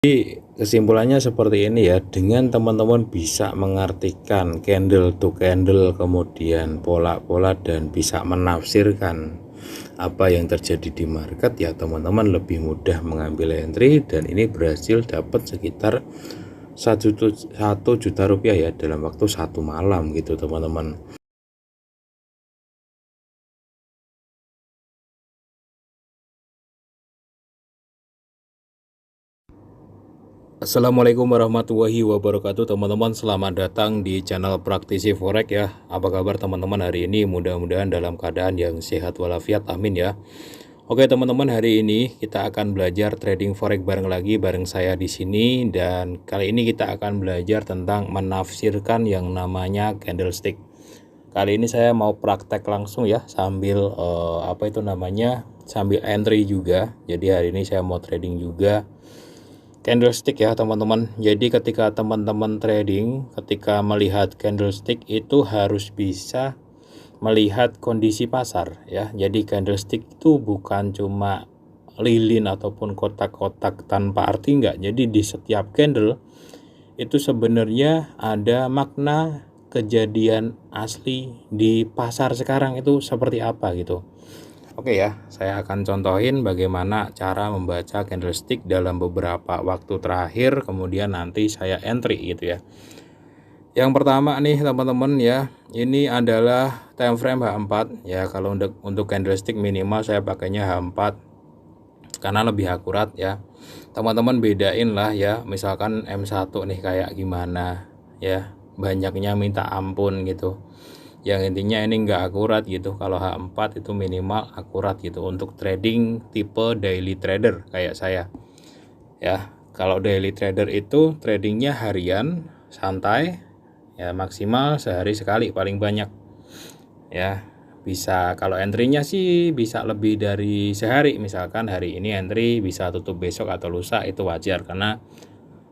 Jadi kesimpulannya seperti ini ya, dengan teman-teman bisa mengartikan candle to candle, kemudian pola-pola, dan bisa menafsirkan apa yang terjadi di market ya, teman-teman lebih mudah mengambil entry, dan ini berhasil dapat sekitar 1 juta rupiah ya dalam waktu 1 malam gitu teman-teman. Assalamualaikum warahmatullahi wabarakatuh teman-teman, selamat datang di channel Praktisi Forex ya. Apa kabar teman-teman hari ini? Mudah-mudahan dalam keadaan yang sehat walafiat, amin ya. Oke teman-teman, hari ini kita akan belajar trading forex bareng saya di sini, dan kali ini kita akan belajar tentang menafsirkan yang namanya candlestick. Kali ini saya mau praktek langsung ya, sambil sambil entry juga. Jadi hari ini saya mau trading juga candlestick ya teman-teman. Jadi ketika teman-teman trading, ketika melihat candlestick itu harus bisa melihat kondisi pasar ya. Jadi candlestick itu bukan cuma lilin ataupun kotak-kotak tanpa arti, enggak. Jadi di setiap candle itu sebenarnya ada makna kejadian asli di pasar sekarang itu seperti apa gitu. Oke ya, saya akan contohin bagaimana cara membaca candlestick dalam beberapa waktu terakhir, kemudian nanti saya entry gitu ya. Yang pertama nih teman-teman ya, ini adalah time frame H4 ya. Kalau untuk candlestick minimal saya pakainya H4 karena lebih akurat ya. Teman-teman bedain lah ya, misalkan M1 nih kayak gimana ya, banyaknya minta ampun gitu. Yang intinya ini enggak akurat gitu. Kalau H4 itu minimal akurat gitu untuk trading tipe daily trader kayak saya ya. Kalau daily trader itu tradingnya harian santai ya, maksimal sehari sekali paling banyak ya. Bisa kalau entry-nya sih bisa lebih dari sehari, misalkan hari ini entry bisa tutup besok atau lusa, itu wajar karena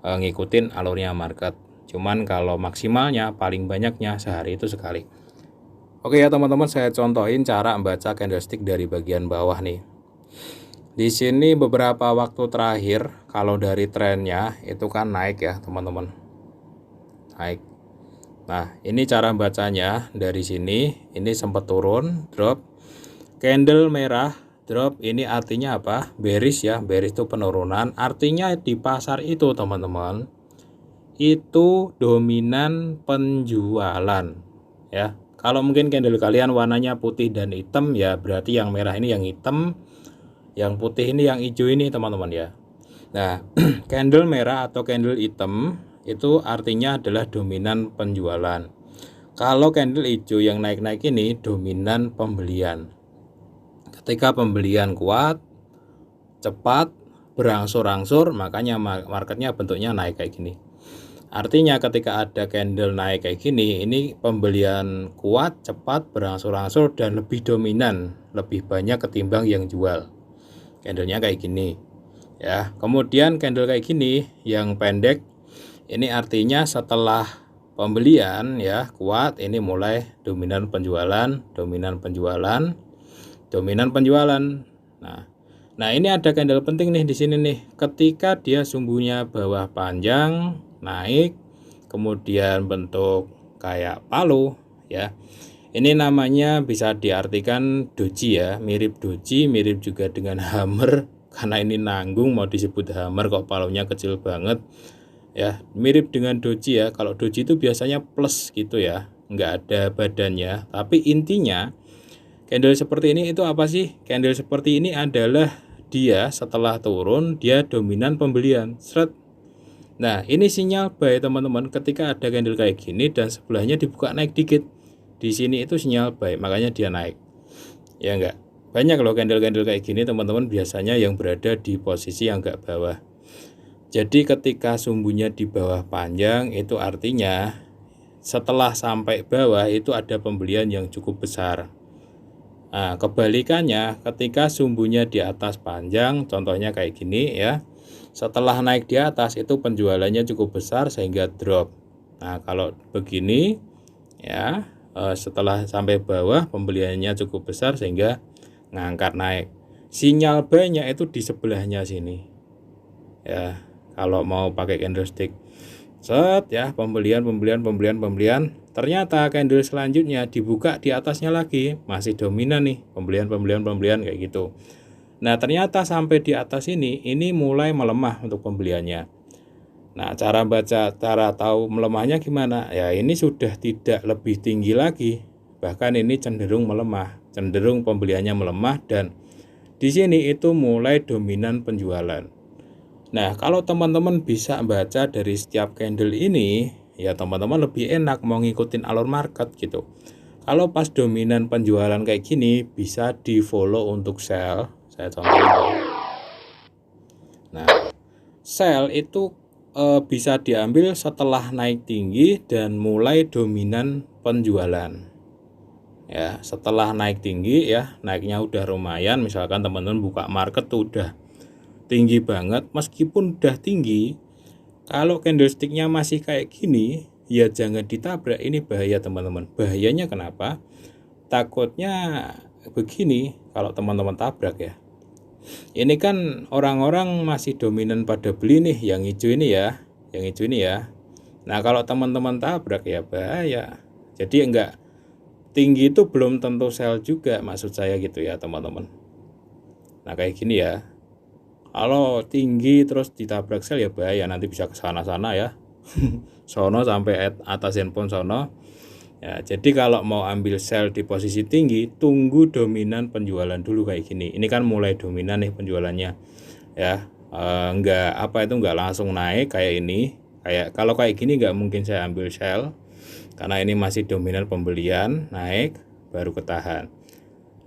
ngikutin alurnya market. Cuman kalau maksimalnya paling banyaknya sehari itu sekali. Oke ya teman-teman, saya contohin cara membaca candlestick dari bagian bawah nih. Di sini beberapa waktu terakhir kalau dari trennya itu kan naik ya teman-teman. Naik. Nah, ini cara bacanya dari sini. Ini sempat turun, drop. Candle merah, drop. Ini artinya apa? Bearish ya. Bearish itu penurunan. Artinya di pasar itu teman-teman, itu dominan penjualan ya. Kalau mungkin candle kalian warnanya putih dan hitam ya, berarti yang merah ini yang hitam, yang putih ini yang hijau ini teman-teman ya. Nah, candle merah atau candle hitam itu artinya adalah dominan penjualan. Kalau candle hijau yang naik-naik ini dominan pembelian. Ketika pembelian kuat, cepat, berangsur-angsur, makanya marketnya bentuknya naik kayak gini. Artinya ketika ada candle naik kayak gini, ini pembelian kuat, cepat, berangsur-angsur, dan lebih dominan, lebih banyak ketimbang yang jual. Candlenya kayak gini ya. Kemudian candle kayak gini yang pendek, ini artinya setelah pembelian ya kuat, ini mulai dominan penjualan, dominan penjualan, dominan penjualan. Nah ini ada candle penting nih di sini nih. Ketika dia sumbunya bawah panjang naik, kemudian bentuk kayak palu ya. Ini namanya bisa diartikan doji ya, mirip doji, mirip juga dengan hammer karena ini nanggung, mau disebut hammer kok palunya kecil banget ya. Mirip dengan doji ya. Kalau doji itu biasanya plus gitu ya, nggak ada badannya. Tapi intinya candle seperti ini itu apa sih? Candle seperti ini adalah dia setelah turun dia dominan pembelian. Seret. Nah, ini sinyal buy teman-teman. Ketika ada candle kayak gini dan sebelahnya dibuka naik dikit, di sini itu sinyal buy, makanya dia naik. Ya enggak? Banyak loh candle-candle kayak gini teman-teman, biasanya yang berada di posisi yang enggak bawah. Jadi ketika sumbunya di bawah panjang itu artinya setelah sampai bawah itu ada pembelian yang cukup besar. Nah, kebalikannya ketika sumbunya di atas panjang, contohnya kayak gini ya. Setelah naik di atas itu penjualannya cukup besar sehingga drop. Nah, kalau begini ya, setelah sampai bawah pembeliannya cukup besar sehingga ngangkat naik. Sinyal buy-nya itu di sebelahnya sini. Ya, kalau mau pakai candlestick. Set ya, pembelian. Ternyata candle selanjutnya dibuka di atasnya lagi, masih dominan nih, pembelian kayak gitu. Nah, ternyata sampai di atas ini mulai melemah untuk pembeliannya. Nah, cara tahu melemahnya gimana? Ya, ini sudah tidak lebih tinggi lagi. Bahkan ini cenderung melemah, cenderung pembeliannya melemah, dan di sini itu mulai dominan penjualan. Nah, kalau teman-teman bisa baca dari setiap candle ini, ya teman-teman lebih enak mau ngikutin alur market gitu. Kalau pas dominan penjualan kayak gini, bisa di follow untuk sell. Saya contohin. Nah, sell itu bisa diambil setelah naik tinggi dan mulai dominan penjualan. Ya, setelah naik tinggi ya, naiknya udah lumayan, misalkan teman-teman buka market tuh udah tinggi banget, meskipun udah tinggi, kalau candlesticknya masih kayak gini, ya jangan ditabrak, ini bahaya teman-teman. Bahayanya kenapa? Takutnya begini, kalau teman-teman tabrak ya. Ini kan orang-orang masih dominan pada beli nih, yang hijau ini ya, Nah, kalau teman-teman tabrak ya bahaya. Jadi enggak, tinggi itu belum tentu sell juga, maksud saya gitu ya teman-teman. Nah, kayak gini ya. Kalau tinggi terus ditabrak sell ya bahaya, nanti bisa ke sana-sana ya. Sono sampai atas handphone sono. Ya, jadi kalau mau ambil sell di posisi tinggi, tunggu dominan penjualan dulu kayak gini. Ini kan mulai dominan nih penjualannya. Ya, enggak langsung naik kayak ini. Kalau kayak gini enggak mungkin saya ambil sell. Karena ini masih dominan pembelian, naik baru ketahan.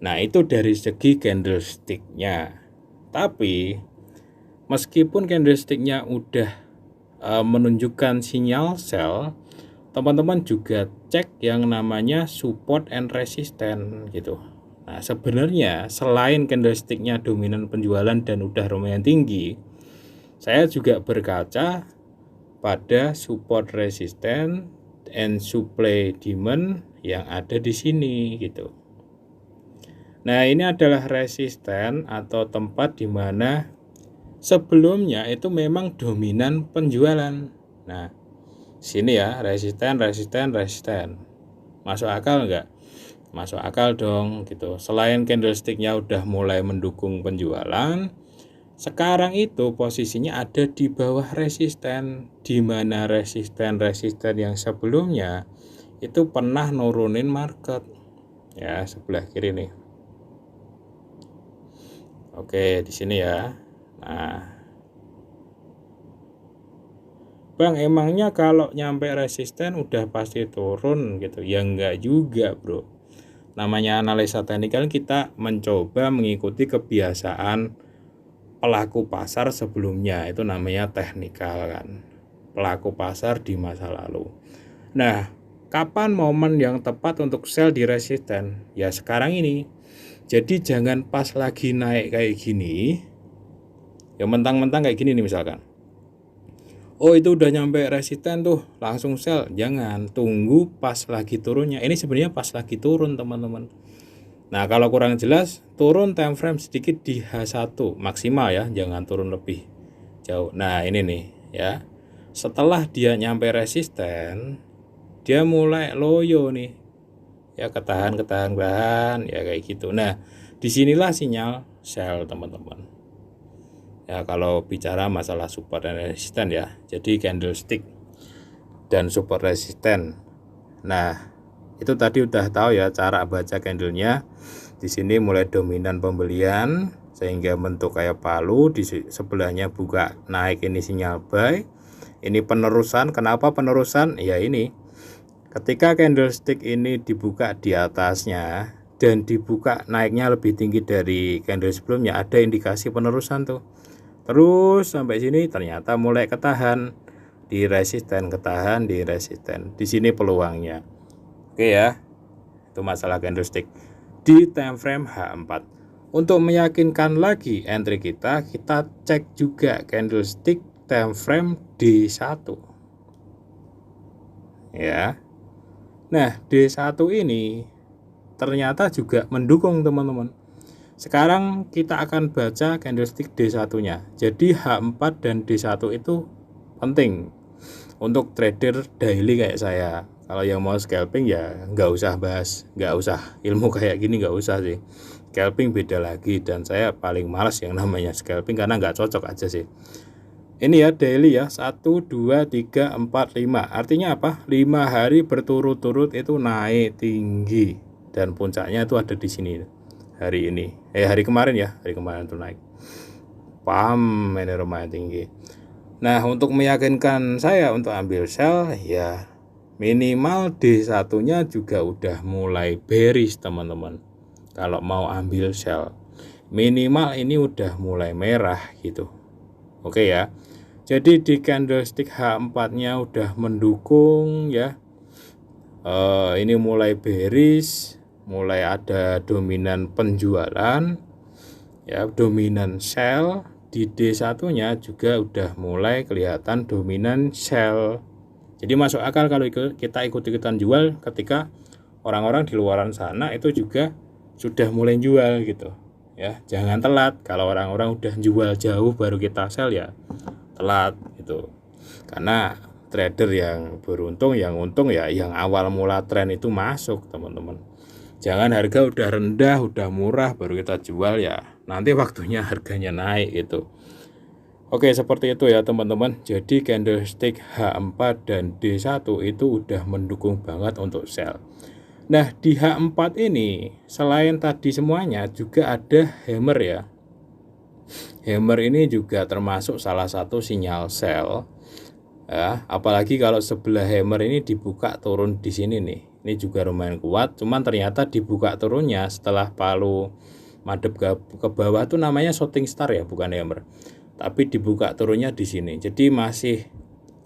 Nah, itu dari segi candlesticknya. Tapi meskipun candlesticknya udah menunjukkan sinyal sell, teman-teman juga cek yang namanya support and resistance gitu. Nah, sebenarnya selain candlesticknya dominan penjualan dan udah lumayan tinggi, saya juga berkaca pada support resistance and supply demand yang ada di sini gitu. Nah, ini adalah resisten atau tempat di mana sebelumnya itu memang dominan penjualan. Nah, sini ya, resisten. Masuk akal enggak? Masuk akal dong gitu. Selain candlesticknya udah mulai mendukung penjualan, sekarang itu posisinya ada di bawah resisten, di mana resisten yang sebelumnya itu pernah nurunin market. Ya, sebelah kiri nih. Oke, di sini ya. Nah, Bang, emangnya kalau nyampe resisten udah pasti turun gitu? Ya enggak juga, bro. Namanya analisa teknikal, kita mencoba mengikuti kebiasaan pelaku pasar sebelumnya. Itu namanya teknikal kan. Pelaku pasar di masa lalu. Nah, kapan momen yang tepat untuk sell di resisten? Ya sekarang ini. Jadi jangan pas lagi naik kayak gini, ya mentang-mentang kayak gini nih misalkan. Oh, itu udah nyampe resisten tuh, langsung sell. Jangan, tunggu pas lagi turunnya. Ini sebenarnya pas lagi turun teman-teman. Nah, kalau kurang jelas, turun time frame sedikit di H1 maksimal ya, jangan turun lebih jauh. Nah, ini nih ya. Setelah dia nyampe resisten, dia mulai loyo nih. Ya, ketahan ya kayak gitu. Nah, disinilah sinyal sell teman-teman. Ya, kalau bicara masalah support dan resisten ya, jadi candlestick dan support resisten. Nah, itu tadi udah tahu ya cara baca candlenya. Di sini mulai dominan pembelian sehingga bentuk kayak palu, di sebelahnya buka naik, ini sinyal buy. Ini penerusan. Kenapa penerusan? Ya ini, ketika candlestick ini dibuka di atasnya dan dibuka naiknya lebih tinggi dari candle sebelumnya, ada indikasi penerusan tuh. Terus sampai sini ternyata mulai ketahan di resisten, ketahan di resisten. Di sini peluangnya. Oke ya. Itu masalah candlestick di time frame H4. Untuk meyakinkan lagi entry kita cek juga candlestick time frame D1. Ya. Nah, D1 ini ternyata juga mendukung teman-teman. Sekarang kita akan baca candlestick D1-nya. Jadi H4 dan D1 itu penting untuk trader daily kayak saya. Kalau yang mau scalping ya nggak usah bahas, nggak usah ilmu kayak gini, nggak usah sih. Scalping beda lagi, dan saya paling malas yang namanya scalping karena nggak cocok aja sih. Ini ya daily ya, 1, 2, 3, 4, 5. Artinya apa? 5 hari berturut-turut itu naik tinggi, dan puncaknya itu ada di sini hari ini. Hari kemarin ya, hari kemarin tuh naik. Pam, ini lumayan tinggi. Nah, untuk meyakinkan saya untuk ambil sell ya minimal D1-nya juga udah mulai bearish teman-teman. Kalau mau ambil sell minimal ini udah mulai merah gitu. Oke ya. Jadi di candlestick H4-nya udah mendukung ya. Ini mulai bearish, mulai ada dominan penjualan ya, dominan sell. Di D1-nya juga udah mulai kelihatan dominan sell. Jadi masuk akal kalau kita ikut-ikutan jual ketika orang-orang di luaran sana itu juga sudah mulai jual gitu ya. Jangan telat. Kalau orang-orang udah jual jauh baru kita sell ya telat gitu. Karena trader yang beruntung, yang untung ya yang awal mula tren itu masuk teman-teman. Jangan harga udah rendah, udah murah baru kita jual ya nanti waktunya harganya naik gitu. Oke, seperti itu ya teman-teman. Jadi candlestick H4 dan D1 itu udah mendukung banget untuk sell. Nah, di H4 ini selain tadi semuanya juga ada hammer ya. Hammer ini juga termasuk salah satu sinyal sell. Ya, apalagi kalau sebelah hammer ini dibuka turun di sini nih. Ini juga lumayan kuat, cuman ternyata dibuka turunnya setelah palu madep ke bawah tuh namanya shooting star ya, bukan hammer. Tapi dibuka turunnya di sini. Jadi masih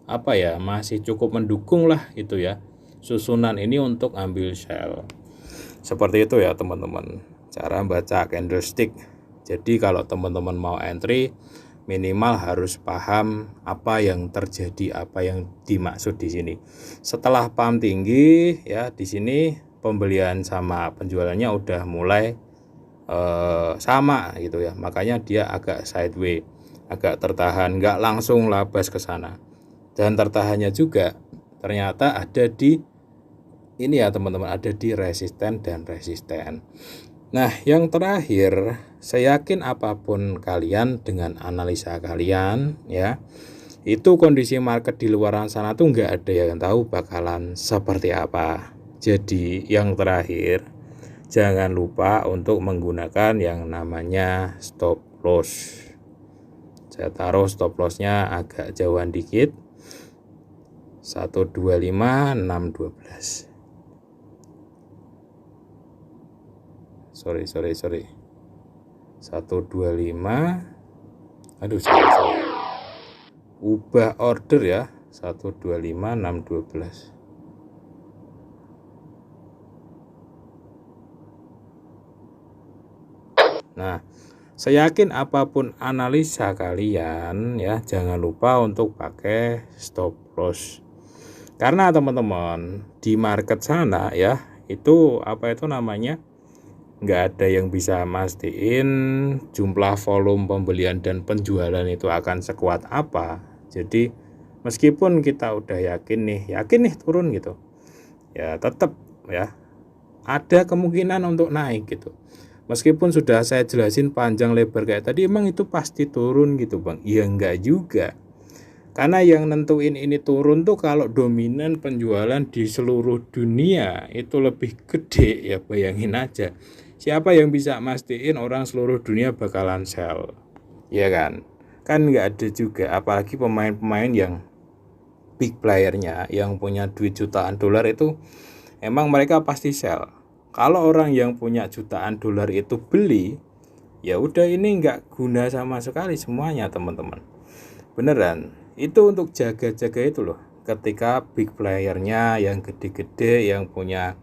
apa ya? Masih cukup mendukung lah itu ya. Susunan ini untuk ambil sell. Seperti itu ya teman-teman. Cara baca candlestick. Jadi kalau teman-teman mau entry minimal harus paham apa yang terjadi, apa yang dimaksud di sini. Setelah paham tinggi ya, di sini pembelian sama penjualannya udah mulai sama gitu ya. Makanya dia agak sideways, agak tertahan, nggak langsung labas ke sana. Dan tertahannya juga ternyata ada di ini ya teman-teman, ada di resisten dan resisten. Nah, yang terakhir, saya yakin apapun kalian dengan analisa kalian ya, itu kondisi market di luar sana tuh nggak ada yang tahu bakalan seperti apa. Jadi yang terakhir, jangan lupa untuk menggunakan yang namanya stop loss. Saya taruh stop lossnya agak jauhan dikit, 125 612. Sorry 125, aduh sorry. Ubah order ya, 125 612. Nah, saya yakin apapun analisa kalian ya, jangan lupa untuk pakai stop loss. Karena teman-teman di market sana ya, itu apa itu namanya, nggak ada yang bisa mastiin jumlah volume pembelian dan penjualan itu akan sekuat apa. Jadi meskipun kita udah yakin nih turun gitu ya, tetap ya ada kemungkinan untuk naik gitu. Meskipun sudah saya jelasin panjang lebar kayak tadi, emang itu pasti turun gitu bang? Ya enggak juga. Karena yang nentuin ini turun tuh kalau dominan penjualan di seluruh dunia itu lebih gede ya, bayangin aja. Siapa yang bisa mastiin orang seluruh dunia bakalan sell? Ya kan? Kan nggak ada juga, apalagi pemain-pemain yang big playernya yang punya duit jutaan dolar itu emang mereka pasti sell. Kalau orang yang punya jutaan dolar itu beli, ya udah ini nggak guna sama sekali semuanya teman-teman. Beneran, itu untuk jaga-jaga itu loh. Ketika big playernya yang gede-gede yang punya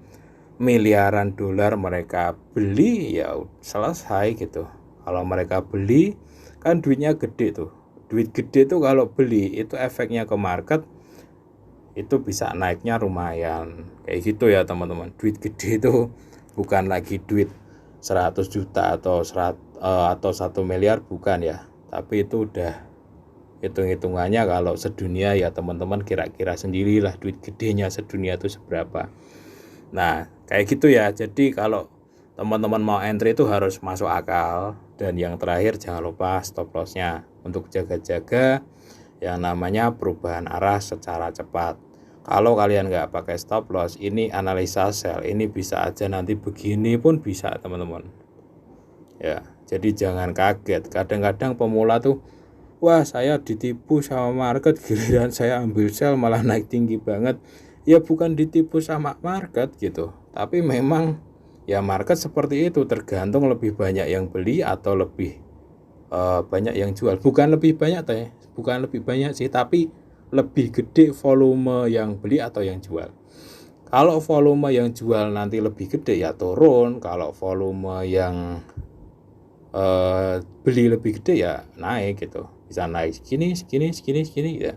miliaran dolar mereka beli, ya selesai gitu. Kalau mereka beli kan duitnya gede tuh. Duit gede tuh kalau beli itu efeknya ke market itu bisa naiknya lumayan. Kayak gitu ya teman-teman. Duit gede itu bukan lagi duit 100 juta atau 1 miliar, bukan ya, tapi itu udah hitung-hitungannya kalau sedunia ya teman-teman kira-kira sendirilah duit gedenya sedunia itu seberapa. Nah kayak gitu ya. Jadi kalau teman-teman mau entry itu harus masuk akal. Dan yang terakhir jangan lupa stop lossnya untuk jaga-jaga yang namanya perubahan arah secara cepat. Kalau kalian nggak pakai stop loss, ini analisa sell, ini bisa aja nanti begini pun bisa teman-teman ya. Jadi jangan kaget, kadang-kadang pemula tuh, wah saya ditipu sama market, giliran saya ambil sell malah naik tinggi banget. Ya bukan ditipu sama market gitu, tapi memang ya market seperti itu, tergantung lebih banyak yang beli atau lebih banyak yang jual. Bukan lebih banyak bukan lebih banyak sih, tapi lebih gede volume yang beli atau yang jual. Kalau volume yang jual nanti lebih gede ya turun, kalau volume yang beli lebih gede ya naik gitu, bisa naik segini ya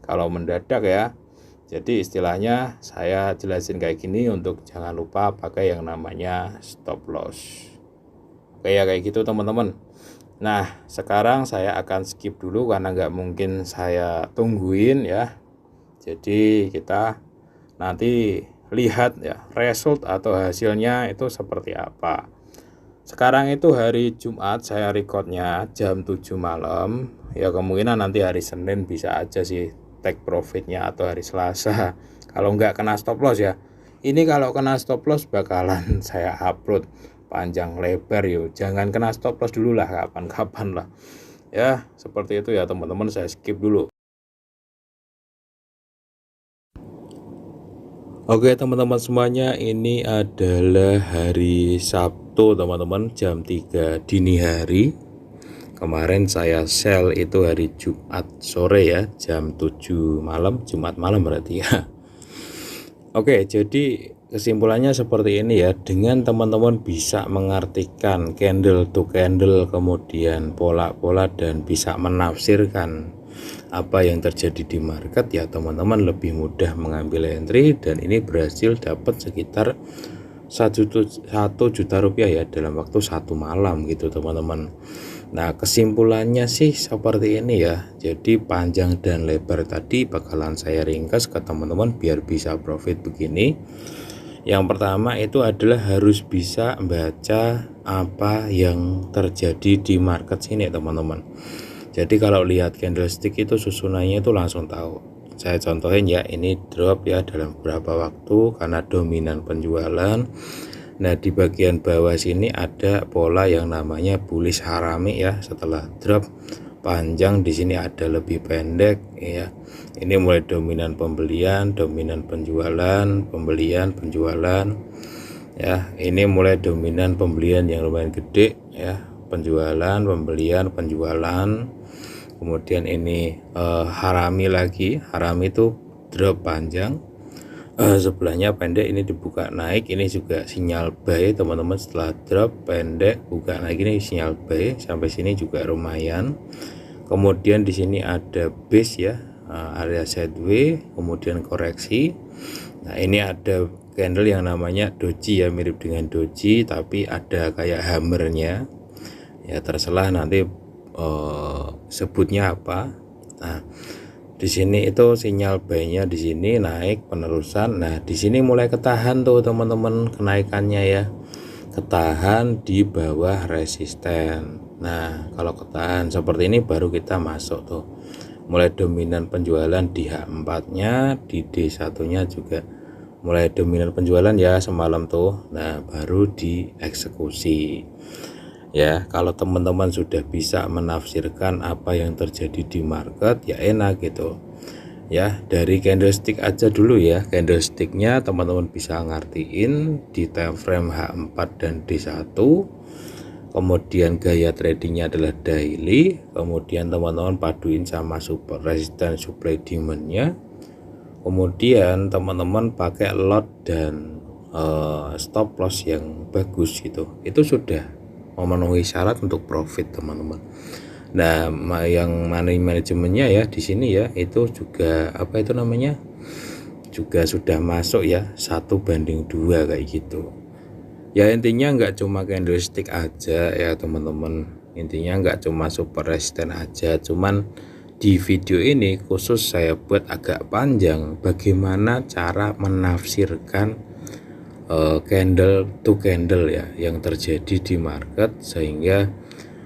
kalau mendadak ya. Jadi istilahnya saya jelasin kayak gini untuk jangan lupa pakai yang namanya stop loss. Oke ya, kayak gitu teman-teman. Nah sekarang saya akan skip dulu karena nggak mungkin saya tungguin ya. Jadi kita nanti lihat ya result atau hasilnya itu seperti apa. Sekarang itu hari Jumat, saya recordnya jam 7 malam. Ya kemungkinan nanti hari Senin bisa aja sih take profitnya, atau hari Selasa. Kalau nggak kena stop loss ya. Ini kalau kena stop loss bakalan saya upload panjang lebar yuk. Jangan kena stop loss dulu lah, kapan-kapan lah. Ya seperti itu ya teman-teman, saya skip dulu. Oke teman-teman semuanya, ini adalah hari Sabtu teman-teman, jam 3 dini hari. Kemarin saya sell itu hari Jumat sore ya, jam 7 malam, Jumat malam berarti ya. Oke, jadi kesimpulannya seperti ini ya. Dengan teman-teman bisa mengartikan candle to candle, kemudian pola-pola, dan bisa menafsirkan apa yang terjadi di market ya, teman-teman lebih mudah mengambil entry. Dan ini berhasil dapat sekitar 1 juta rupiah ya dalam waktu 1 malam gitu teman-teman. Nah kesimpulannya sih seperti ini ya. Jadi panjang dan lebar tadi bakalan saya ringkas ke teman-teman biar bisa profit begini. Yang pertama itu adalah harus bisa membaca apa yang terjadi di market sini teman-teman. Jadi kalau lihat candlestick itu susunannya itu langsung tahu. Saya contohin ya, ini drop ya dalam beberapa waktu karena dominan penjualan. Nah di bagian bawah sini ada pola yang namanya bullish harami ya. Setelah drop panjang di sini ada lebih pendek ya. Ini mulai dominan pembelian, dominan penjualan, pembelian, penjualan ya. Ini mulai dominan pembelian yang lumayan gede ya, penjualan, pembelian, penjualan. Kemudian ini harami lagi, harami itu drop panjang, sebelahnya pendek, ini dibuka naik, ini juga sinyal buy teman-teman. Setelah drop pendek buka naik, ini sinyal buy, sampai sini juga lumayan. Kemudian di sini ada base ya, area sideways, kemudian koreksi. Nah ini ada candle yang namanya doji ya, mirip dengan doji tapi ada kayak hammernya ya, terserah nanti sebutnya apa. Nah di sini itu sinyal buy-nya, di sini naik penerusan. Nah di sini mulai ketahan tuh teman-teman kenaikannya ya, ketahan di bawah resisten. Nah kalau ketahan seperti ini baru kita masuk tuh, mulai dominan penjualan di H4 nya, di D1 nya juga mulai dominan penjualan ya semalam tuh. Nah baru dieksekusi ya. Kalau teman-teman sudah bisa menafsirkan apa yang terjadi di market ya enak gitu ya. Dari candlestick aja dulu ya, candlesticknya teman-teman bisa ngertiin di time frame H4 dan D1. Kemudian gaya tradingnya adalah daily, kemudian teman-teman paduin sama super resistance supply demandnya. Kemudian teman-teman pakai lot dan stop loss yang bagus gitu, itu sudah memenuhi syarat untuk profit teman-teman. Nah yang money manajemennya ya di sini ya, itu juga apa itu namanya, juga sudah masuk ya 1:2 kayak gitu Ya intinya nggak cuma candlestick aja ya teman-teman, intinya nggak cuma super resistance aja, cuman di video ini khusus saya buat agak panjang bagaimana cara menafsirkan candle to candle ya yang terjadi di market, sehingga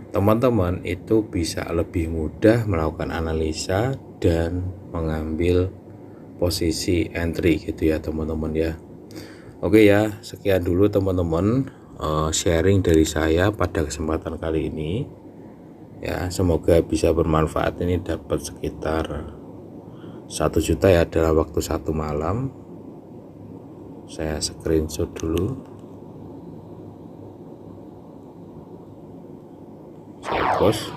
teman-teman itu bisa lebih mudah melakukan analisa dan mengambil posisi entry gitu ya teman-teman ya. Oke ya, sekian dulu teman-teman sharing dari saya pada kesempatan kali ini ya, semoga bisa bermanfaat. Ini dapat sekitar 1 juta ya dalam waktu 1 malam. Saya screenshot dulu, saya post.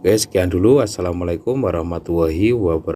Oke, sekian dulu. Assalamualaikum warahmatullahi wabarakatuh.